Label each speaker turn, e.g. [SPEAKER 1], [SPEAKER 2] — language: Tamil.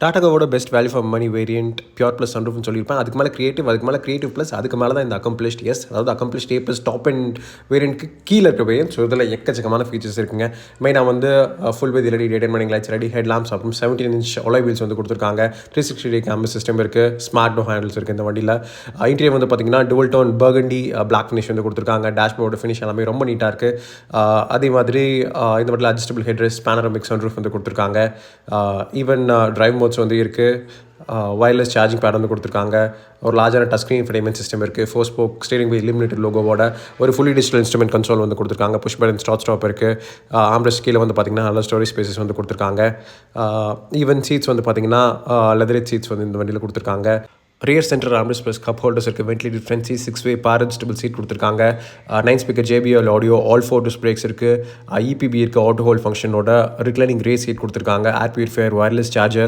[SPEAKER 1] டாட்டாவோட best value for money variant pure plus சன்ரூஃப்னு சொல்லியிருப்பேன். அதுக்கு மேலே கிரியேட்டிவ் ப்ளஸ் அதுக்கு மேலே தான் இந்த அக்கம்ப்ளிஷ்ட் அதாவது accomplished A plus top end வேரியன்ட்க்கு கீழே இருக்க வேரியன்ட். ஸோ இதில் எக்கச்சக்கமான ஃபீச்சர்ஸ் இருக்குங்க. மெயினாக வந்து full with LED date and morning lights ready, head lamps, அப்புறம் 17 inch alloy wheels வந்து கொடுத்துருக்காங்க. 360 கேமரா சிஸ்டம் இருக்குது, ஸ்மார்ட் டோர் ஹேண்டில்ஸ் இருக்குது இந்த வண்டியில். இன்டீரியர் வந்து பார்த்தீங்கன்னா dual tone burgundy black finish வந்து கொடுத்துருக்காங்க. டேஷ்போர்டு ஃபினிஷ் எல்லாமே ரொம்ப நீட்டாக இருக்குது. அதே மாதிரி இந்த வண்டியில் அட்ஜஸ்டபிள் ஹெட்ரெஸ்ட், பேனரோமிக் சன்ரூஃப் வந்து கொடுத்துருக்காங்க. ஈவன் டிரைவ் மோட்ஸ் வந்து இருக்குது. வயர்லெஸ் சார்ஜிங் பேட் வந்து கொடுத்துருக்காங்க. ஒரு லார்ஜான டச் ஸ்க்ரீன் இன்ஃபர்டைன்மெண்ட் சிஸ்டம் இருக்குது. 4 ஸ்போக் ஸ்டீரிங் வீல் இலுமினேட்டட் லோகோவோட ஒரு ஃபுல்லி டிஜிட்டல் இன்ஸ்ட்ருமெண்ட் கன்சோல் வந்து கொடுத்துருக்காங்க. புஷ் பட்டன் ஸ்டாப் இருக்குது. ஆம்ரெஸ்ட் கீழே வந்து பார்த்திங்கன்னா நல்ல ஸ்டோரேஜ் ஸ்பேசஸ் வந்து கொடுத்துருக்காங்க. ஈவன் சீட்ஸ் வந்து பார்த்திங்கன்னா லெதரேஜ் சீட்ஸ் வந்து இந்த வண்டியில் கொடுத்துருக்காங்க. Rear centre armrest plus cup holders இருக்குது. Ventilated front seat, 6-way power adjustable seat கொடுத்துருக்காங்க. 9 speaker JBL audio, all 4 disc brakes இருக்குது. EPB இருக்குது, ஆட்டோ ஹோல்ட் ஃபங்க்ஷனோட ரிக்ளைனிங் ரே சீட் கொடுத்துருக்காங்க. Air purifier, wireless charger.